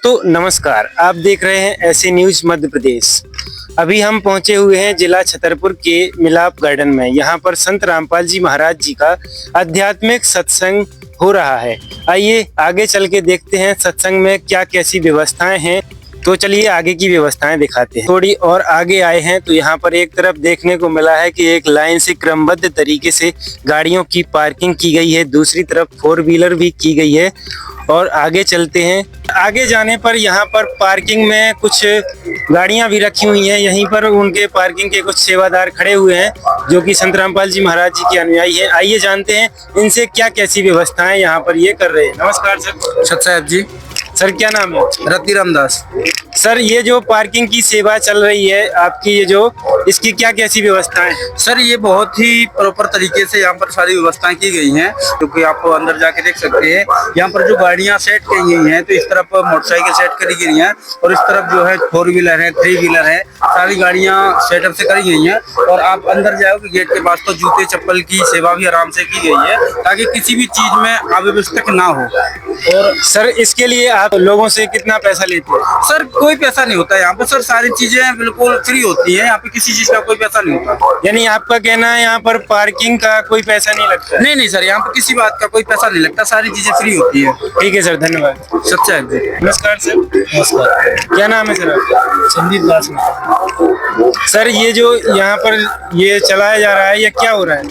दोस्तों नमस्कार, आप देख रहे हैं ऐसे न्यूज मध्य प्रदेश। अभी हम पहुंचे हुए हैं जिला छतरपुर के मिलाप गार्डन में। यहाँ पर संत रामपाल जी महाराज जी का आध्यात्मिक सत्संग हो रहा है। आइए आगे चल के देखते हैं सत्संग में क्या कैसी व्यवस्थाएं हैं। तो चलिए आगे की व्यवस्थाएं दिखाते हैं। थोड़ी और आगे आए हैं तो यहाँ पर एक तरफ देखने को मिला है कि एक लाइन से क्रमबद्ध तरीके से गाड़ियों की पार्किंग की गई है, दूसरी तरफ 4 व्हीलर भी की गई है। और आगे चलते हैं। आगे जाने पर यहाँ पर पार्किंग में कुछ गाड़ियां भी रखी हुई हैं। यहीं पर उनके पार्किंग के कुछ सेवादार खड़े हुए हैं जो कि संत रामपाल जी महाराज जी के अनुयायी हैं। आइए जानते हैं इनसे क्या कैसी व्यवस्थाएं यहाँ पर ये कर रहे हैं। नमस्कार सर। सत साहब जी। सर क्या नाम है? रति रामदास। सर ये जो पार्किंग की सेवा चल रही है आपकी, ये जो इसकी क्या कैसी व्यवस्थाएं हैं? सर ये बहुत ही प्रॉपर तरीके से यहाँ पर सारी व्यवस्थाएं की गई हैं, क्योंकि आप अंदर जाके देख सकते हैं। यहाँ पर जो गाड़ियाँ सेट की गई हैं तो इस तरफ मोटरसाइकिल सेट करी गई हैं और इस तरफ जो है 4 व्हीलर है, 3 व्हीलर है, सारी गाड़ियाँ सेटअप से करी गई हैं। और आप अंदर जाओगे गेट के पास तो जूते चप्पल की सेवा भी आराम से की गई है ताकि किसी भी चीज में अव्यवस्था ना हो। और सर इसके लिए आप लोगों से कितना पैसा लेते हैं? सर कोई पैसा नहीं होता यहाँ पर। सर सारी चीजें बिल्कुल फ्री होती हैं। यहाँ पे किसी चीज का कोई पैसा नहीं होता। यानी आपका कहना है यहाँ पर पार्किंग का कोई पैसा नहीं लगता? नहीं नहीं सर, यहाँ पे किसी बात का कोई पैसा नहीं लगता, सारी चीजें फ्री होती है। ठीक है सर, धन्यवाद। सच्चा है। नमस्कार सर। नमस्कार। क्या नाम है सर आपका? संदीप दास। सर ये जो यहाँ पर ये चलाया जा रहा है ये क्या हो रहा है?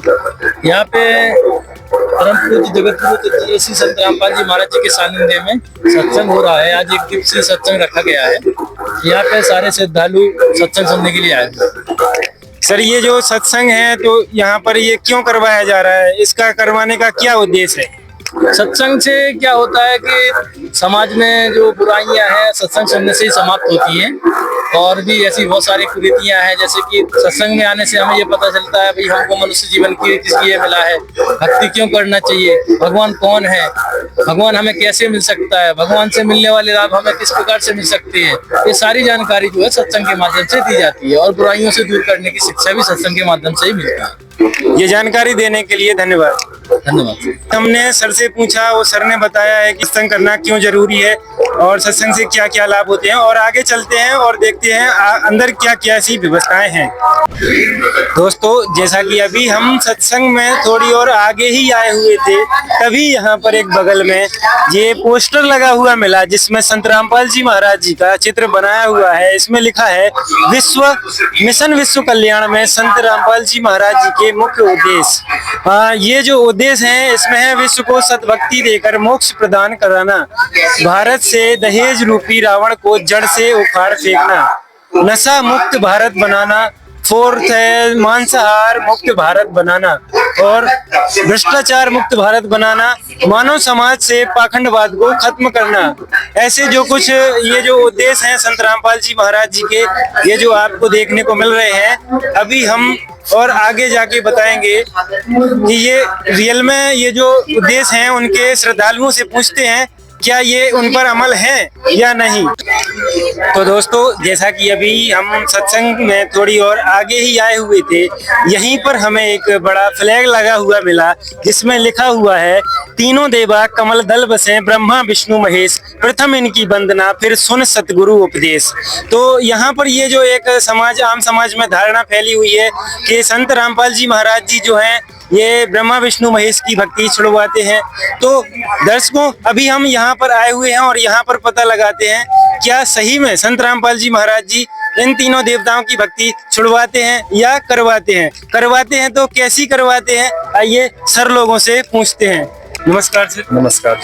यहाँ पे परम पूज्य जगत गुरु श्री संत रामपाल जी महाराज जी के सानिध्य में सत्संग हो रहा है। आज एक दिवसीय सत्संग रखा गया है। यहाँ पे सारे श्रद्धालु सत्संग सुनने के लिए आए हैं। सर ये जो सत्संग है तो यहाँ पर ये क्यों करवाया जा रहा है? इसका करवाने का क्या उद्देश्य है? सत्संग से क्या होता है कि समाज में जो बुराइयां हैं सत्संग सुनने से ही समाप्त होती हैं। और भी ऐसी बहुत सारी कुरीतियां हैं, जैसे कि सत्संग में आने से हमें ये पता चलता है भाई हमको मनुष्य जीवन की किस लिए मिला है, भक्ति क्यों करना चाहिए, भगवान कौन है, भगवान हमें कैसे मिल सकता है, भगवान से मिलने वाले लाभ हमें किस प्रकार से मिल सकते हैं। ये सारी जानकारी जो है सत्संग के माध्यम से दी जाती है और बुराइयों से दूर करने की शिक्षा भी सत्संग के माध्यम से ही मिलती है। ये जानकारी देने के लिए धन्यवाद। धन्यवाद। हमने सर से पूछा, वो सर ने बताया है कि सत्संग करना क्यों जरूरी है और सत्संग से क्या क्या लाभ होते हैं। और आगे चलते हैं और देखते हैं अंदर क्या क्या ऐसी व्यवस्थाएं हैं। दोस्तों जैसा कि अभी हम सत्संग में थोड़ी और आगे ही आए हुए थे, तभी यहाँ पर एक बगल में ये पोस्टर लगा हुआ मिला जिसमें संत रामपाल जी महाराज जी का चित्र बनाया हुआ है। इसमें लिखा है मिशन विश्व कल्याण में संत रामपाल जी महाराज जी के मुख्य उद्देश्य। ये जो उद्देश्य है इसमें है विश्व को सद्भक्ति देकर मोक्ष प्रदान कराना, भारत से दहेज रूपी रावण को जड़ से उखाड़ फेंकना, नशा मुक्त भारत बनाना, 4th है मांसाहार मुक्त भारत बनाना और भ्रष्टाचार मुक्त भारत बनाना, मानव समाज से पाखंडवाद को खत्म करना। ऐसे जो कुछ ये जो उद्देश्य हैं संत रामपाल जी महाराज जी के, ये जो आपको देखने को मिल रहे हैं। अभी हम और आगे जाके बताएंगे कि ये रियल में ये जो उद्देश्य हैं उनके श्रद्धालुओं से पूछते हैं क्या ये उन पर अमल है या नहीं। तो दोस्तों जैसा कि अभी हम सत्संग में थोड़ी और आगे ही आए हुए थे, यहीं पर हमें एक बड़ा फ्लैग लगा हुआ मिला जिसमें लिखा हुआ है तीनों देवा कमल दल बसे, ब्रह्मा विष्णु महेश, प्रथम इनकी वंदना फिर सुन सतगुरु उपदेश। तो यहाँ पर ये जो एक आम समाज में धारणा फैली हुई है कि संत रामपाल जी महाराज जी जो हैं ये ब्रह्मा विष्णु महेश की भक्ति छुड़वाते हैं। तो दर्शकों अभी हम यहाँ पर आए हुए हैं और यहाँ पर पता लगाते हैं क्या सही में संत रामपाल जी महाराज जी इन तीनों देवताओं की भक्ति छुड़वाते हैं या करवाते हैं। करवाते हैं तो कैसी करवाते हैं, आइए सर लोगों से पूछते हैं। नमस्कार सर। नमस्कार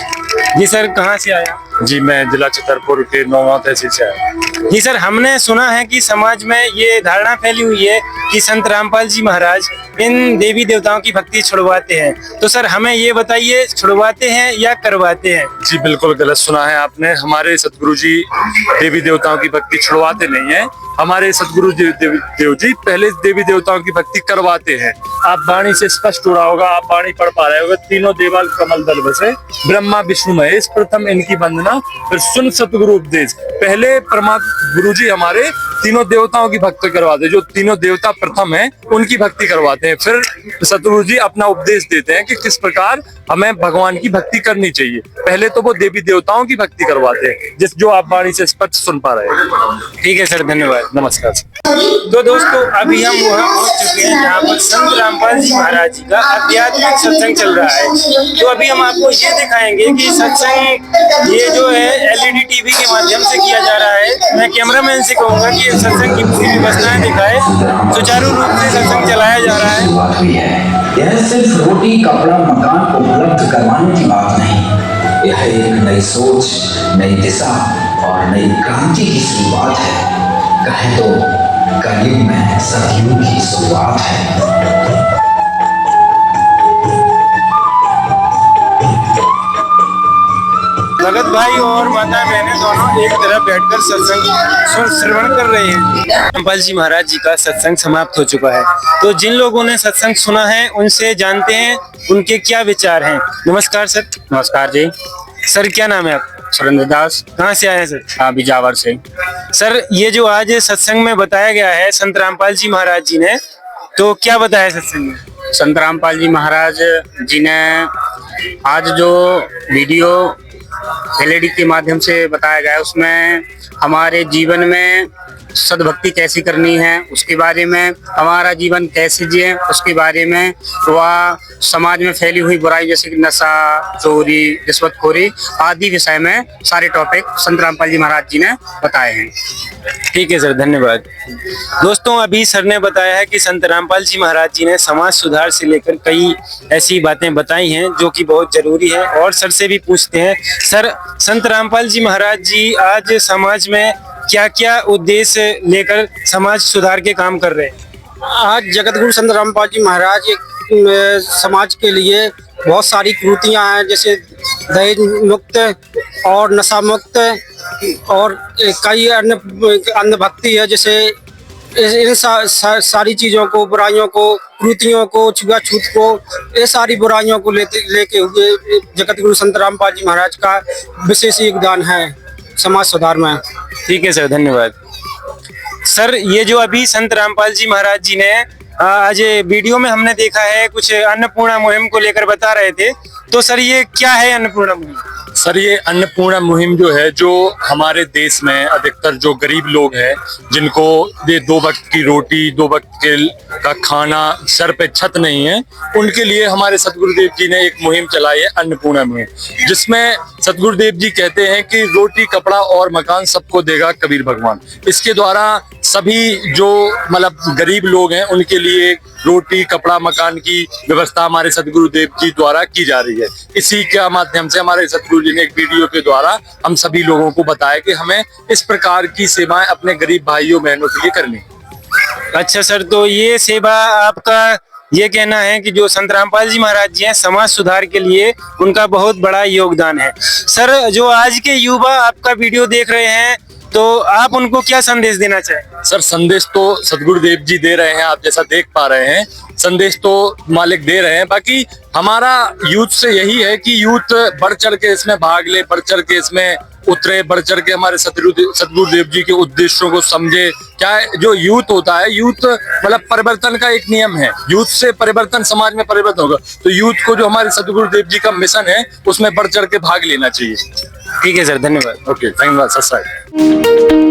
जी सर, कहाँ से आया? जी मैं जिला छतरपुर के नौगांव तहसील से आया। जी सर, हमने सुना है कि समाज में ये धारणा फैली हुई है कि संत रामपाल जी महाराज इन देवी देवताओं की भक्ति छुड़वाते हैं। तो सर हमें ये बताइए छुड़वाते हैं या करवाते हैं? जी बिल्कुल गलत सुना है आपने। हमारे सतगुरु जी देवी देवताओं की भक्ति छुड़वाते नहीं है। हमारे सतगुरु देव जी पहले देवी देवताओं की भक्ति करवाते हैं। आप वाणी से स्पष्ट हो रहा होगा, आप वाणी पढ़ पा रहे होगे, तीनों देवाल कमल दल बसे, ब्रह्मा विष्णु महेश, प्रथम इनकी वंदना फिर सुन सतगुरु उपदेश। पहले परमात्मा गुरु जी हमारे तीनों देवताओं की भक्ति करवाते हैं। जो तीनों देवता प्रथम है उनकी भक्ति करवाते हैं। फिर सतगुरु जी अपना उपदेश देते हैं कि किस प्रकार हमें भगवान की भक्ति करनी चाहिए। पहले तो वो देवी देवताओं की भक्ति करवाते हैं, जो आप वाणी से स्पष्ट सुन पा रहे हैं। ठीक है सर, धन्यवाद। नमस्कार सर। तो दोस्तों अभी हम वहाँ पहुंच चुके हैं जहाँ पर संत रामपाल जी महाराज जी का आध्यात्मिक सत्संग चल रहा है। तो अभी हम आपको ये दिखाएंगे कि सत्संग ये जो है एलईडी टीवी के माध्यम से किया जा रहा है। मैं कैमरामैन से कहूंगा कि सत्संग की पूरी व्यवस्थाएं दिखाए, सुचारू रूप से सत्संग चलाया जा रहा है। यह सिर्फ रोटी कपड़ा मकान उपलब्ध करवाने की बात नहीं, यह एक नई सोच, नई दिशा और नई क्रांति की शुरुआत है। कहें तो कलयुग में सतयुग की शुरुआत है। भगत भाई और माता बहनें दोनों एक तरफ बैठकर सत्संग श्रवण कर रहे हैं। रामपाल जी महाराज जी का सत्संग समाप्त हो चुका है। तो जिन लोगों ने सत्संग सुना है उनसे जानते हैं उनके क्या विचार हैं। नमस्कार सर। नमस्कार जी। सर क्या नाम है आप? सुरेंद्र दास। कहाँ से आए हैं सर? हाँ, बिजावर से। सर ये जो आज सत्संग में बताया गया है संत रामपाल जी महाराज जी ने, तो क्या बताया सत्संग में? संत रामपाल जी महाराज जी ने आज जो वीडियो एलईडी के माध्यम से बताया गया है उसमें हमारे जीवन में सद्भक्ति कैसी करनी है, उसके बारे में, हमारा जीवन कैसे जिए उसके बारे में, व समाज में फैली हुई बुराई जैसे कि नशा, चोरी, रिश्वतखोरी आदि विषय में सारे टॉपिक संत रामपाल जी महाराज जी ने बताए हैं। ठीक है सर, धन्यवाद। दोस्तों अभी सर ने बताया है कि संत रामपाल जी महाराज जी ने समाज सुधार से लेकर कई ऐसी बातें बताई हैं जो कि बहुत जरूरी है। और सर से भी पूछते हैं, सर संत रामपाल जी महाराज जी आज समाज में क्या क्या उद्देश्य लेकर समाज सुधार के काम कर रहे हैं? आज जगत गुरु संत रामपाल जी महाराज एक समाज के लिए बहुत सारी कृतियां हैं, जैसे दहेज मुक्त और नशा मुक्त और कई अन्य भक्ति है, जैसे इन सारी चीज़ों को, बुराइयों को, कृतियों को, छुआछूत को, ये सारी बुराइयों को लेके हुए जगत गुरु संत रामपाल जी महाराज का विशेष योगदान है समाज सुधार में। ठीक है सर, धन्यवाद। सर ये जो अभी संत रामपाल जी महाराज जी ने आज वीडियो में हमने देखा है कुछ अन्नपूर्णा मुहिम को लेकर बता रहे थे, तो सर ये क्या है अन्नपूर्णा मुहिम? सर ये अन्नपूर्णा मुहिम जो है, जो हमारे देश में अधिकतर जो गरीब लोग हैं जिनको ये 2 वक्त की रोटी, 2 वक्त का खाना, सर पे छत नहीं है, उनके लिए हमारे सतगुरुदेव जी ने एक मुहिम चलाई है अन्नपूर्णा मुहिम, जिसमें सतगुरुदेव जी कहते हैं कि रोटी कपड़ा और मकान सबको देगा कबीर भगवान। इसके द्वारा सभी जो मतलब गरीब लोग हैं उनके लिए रोटी कपड़ा मकान की व्यवस्था हमारे सतगुरुदेव जी द्वारा की जा रही है। इसी के माध्यम से हमारे सतगुरु जी ने एक वीडियो के द्वारा हम सभी लोगों को बताया कि हमें इस प्रकार की सेवाएं अपने गरीब भाइयों बहनों के लिए करनी। अच्छा सर, तो ये सेवा आपका ये कहना है कि जो संत रामपाल जी महाराज जी हैं समाज सुधार के लिए उनका बहुत बड़ा योगदान है। सर जो आज के युवा आपका वीडियो देख रहे हैं तो आप उनको क्या संदेश देना चाहेंगे? सर संदेश तो सतगुरुदेव जी दे रहे हैं, आप जैसा देख पा रहे हैं, संदेश तो मालिक दे रहे हैं। बाकी हमारा यूथ से यही है कि यूथ बढ़ चढ़ के इसमें भाग ले, बढ़ चढ़ के इसमें उतरे, बढ़ चढ़ के हमारे सतगुरुदेव जी के उद्देश्यों को समझे। क्या जो यूथ होता है, यूथ मतलब परिवर्तन का एक नियम है, यूथ से परिवर्तन, समाज में परिवर्तन होगा। तो यूथ को जो हमारे सतगुरुदेव जी का मिशन है उसमें बढ़ चढ़ के भाग लेना चाहिए। ठीक है सर, धन्यवाद। ओके, धन्यवाद सर।